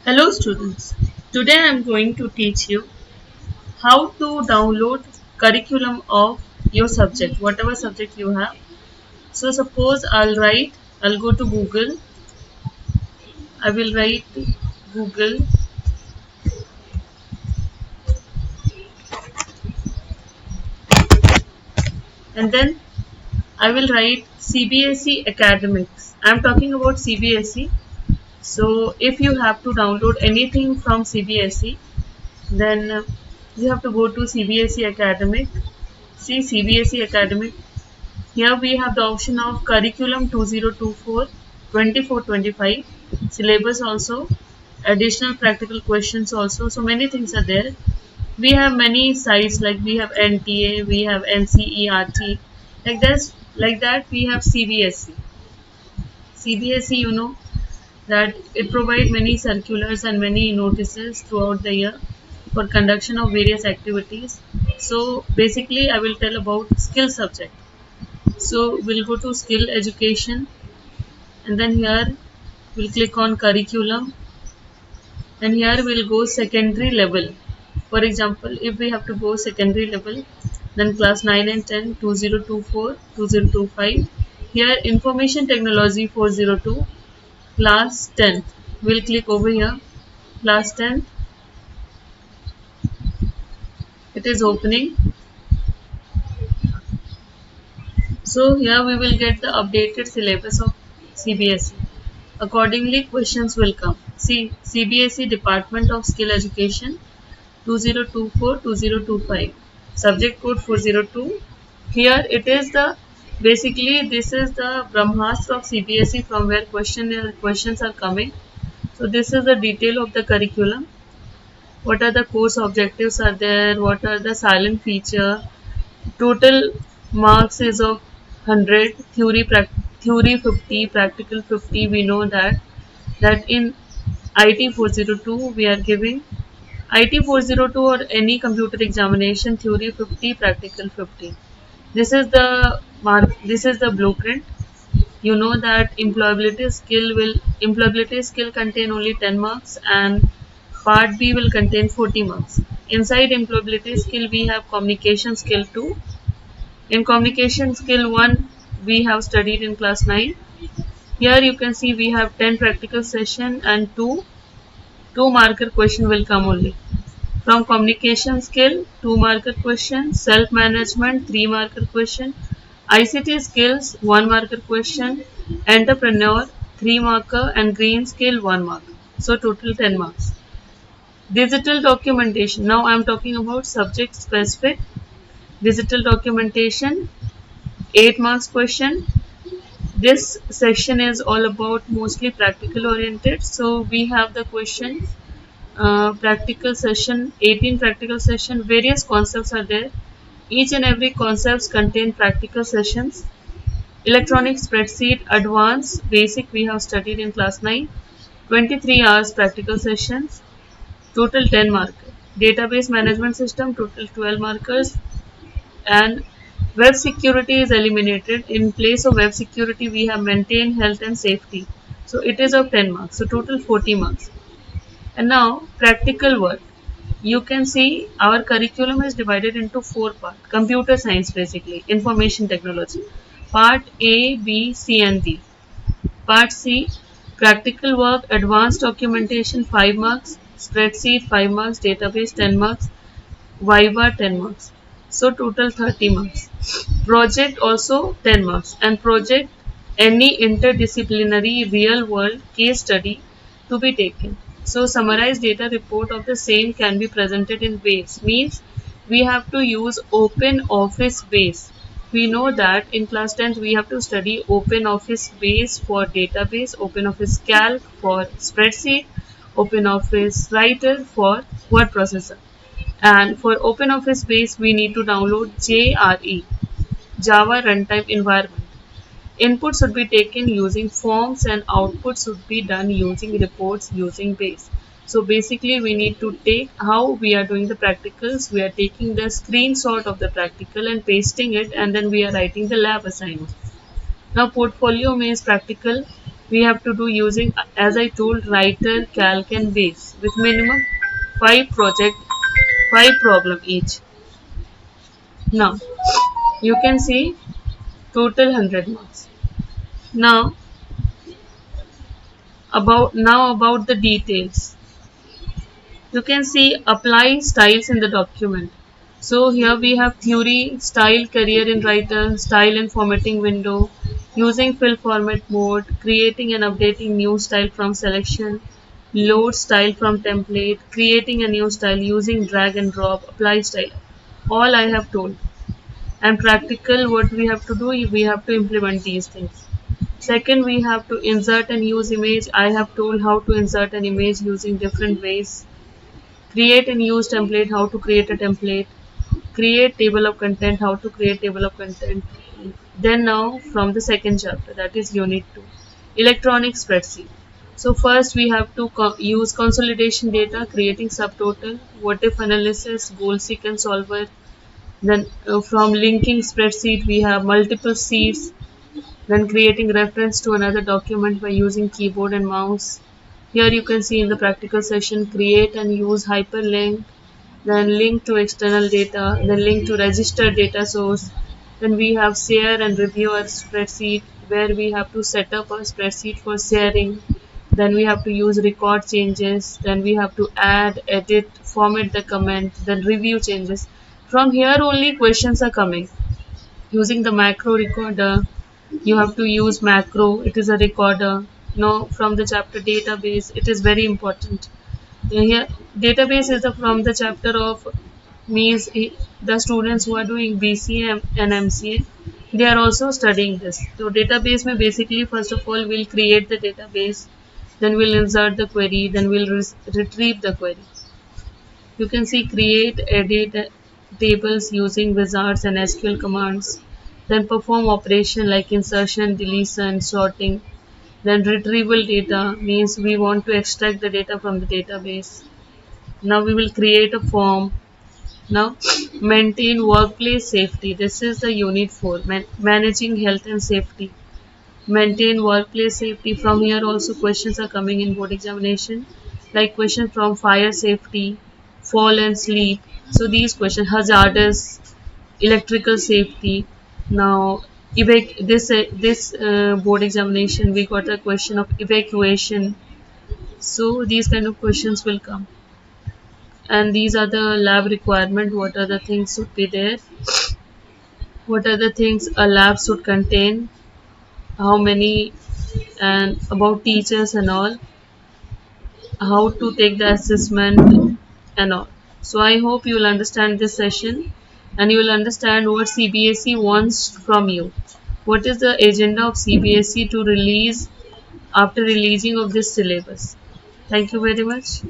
Hello students, today I am going to teach you how to download curriculum of your subject, whatever subject you have. So suppose I'll go to Google, I will write Google and then I will write CBSE academics. I am talking about CBSE. So if you have to download anything from CBSE, then you have to go to CBSE academic. See CBSE academic. Here we have the option of curriculum 2024, 24-25, syllabus also, additional practical questions also. So many things are there. We have many sites like we have NTA, we have NCERT, like that we have CBSE. CBSE, you know that it provides many circulars and many notices throughout the year for conduction of various activities. So basically, I will tell about skill subject. So we'll go to skill education and then here we'll click on curriculum and here we'll go secondary level. For example, if we have to go secondary level, then class 9 and 10, 2024, 2025. Here information technology 402, class 10. We'll click over here, class 10. It is opening. So here we will get the updated syllabus of CBSE. Accordingly, questions will come. See, CBSE Department of Skill Education 2024-2025. Subject code 402. Here it is the basically this is the Brahmastra of CBSE from where questions are coming. So this is the detail of the curriculum. What are the course objectives are there? What are the silent feature? Total marks is of 100, theory 50, practical 50. We know that in IT 402 we are giving IT 402 or any computer examination, theory 50, practical 50. This is the blueprint. You know that employability skill contain only 10 marks and part B will contain 40 marks. Inside employability skill we have communication skill 2. In communication skill 1 we have studied in class 9. Here you can see we have 10 practical session and 2 marker question will come only. From communication skill, 2 marker question, self management, 3 marker question, ICT skills, 1 marker question, entrepreneur, 3 marker, and green skill, 1 mark. So total 10 marks. Digital documentation. Now I am talking about subject specific. Digital documentation, 8 marks question. This section is all about mostly practical oriented. So we have the question practical session, 18 practical session, various concepts are there. Each and every concepts contain practical sessions. Electronic spreadsheet, advanced, basic we have studied in class 9. 23 hours practical sessions, total 10 markers. Database management system, total 12 markers. And web security is eliminated. In place of web security, we have maintain health and safety. So it is of 10 marks. So total 40 marks. And now practical work. You can see our curriculum is divided into 4 parts. Computer science basically, information technology. Part A, B, C and D. Part C, practical work, advanced documentation 5 marks, spreadsheet 5 marks, database 10 marks, Viva 10 marks. So total 30 marks. Project also 10 marks and project any interdisciplinary real world case study to be taken. So summarized data report of the same can be presented in base means we have to use open office base. We know that in class 10th we have to study open office base for database, open office calc for spreadsheet, open office writer for word processor. And for OpenOffice base, we need to download JRE, Java Runtime Environment. Input should be taken using forms and output should be done using reports using base. So basically we need to take how we are doing the practicals. We are taking the screenshot of the practical and pasting it and then we are writing the lab assignment. Now portfolio means practical. we have to do using, as I told, writer, calc and base with minimum 5 problem each. Now you can see total 100 marks. Now about the details. You can see apply styles in the document. So here we have theory, style, career in writer, style and formatting window, using fill format mode, creating and updating new style from selection, load style from template, creating a new style using drag and drop, apply style. All I have told. And practical, what we have to do, we have to implement these things. Second, we have to insert and use image. I have told how to insert an image using different ways. Create and use template, how to create a template. Create table of content, how to create table of content. Then now from the second chapter, that is unit 2, electronic spreadsheet. So first we have to use consolidation data, creating subtotal, what if analysis, goal sequence solver. Then from linking spreadsheet we have multiple sheets, then creating reference to another document by using keyboard and mouse. Here you can see in the practical session, create and use hyperlink, then link to external data, then link to registered data source. Then we have share and review our spreadsheet, where we have to set up a spreadsheet for sharing. Then we have to use record changes, then we have to add, edit, format the comment, then review changes. From here only questions are coming. Using the macro recorder, you have to use macro, it is a recorder. Now from the chapter database, it is very important. Here database is from the chapter of, means the students who are doing BCA and MCA, they are also studying this. So database may basically, first of all we'll create the database, then we'll insert the query, then we'll retrieve the query. You can see create, edit tables using wizards and SQL commands, then perform operation like insertion, deletion, sorting. Then retrieval data means we want to extract the data from the database. Now we will create a form. Now maintain workplace safety. This is the unit 4, managing health and safety. Maintain workplace safety. From here also questions are coming in board examination, like question from fire safety, fall and sleep. So these questions, hazardous, electrical safety. Now this board examination we got a question of evacuation. So these kind of questions will come. And these are the lab requirement, what are the things should be there, what are the things a lab should contain, how many, and about teachers and all, how to take the assessment and all. So I hope you will understand this session and you will understand what CBSE wants from you. What is the agenda of CBSE to release after releasing of this syllabus. Thank you very much.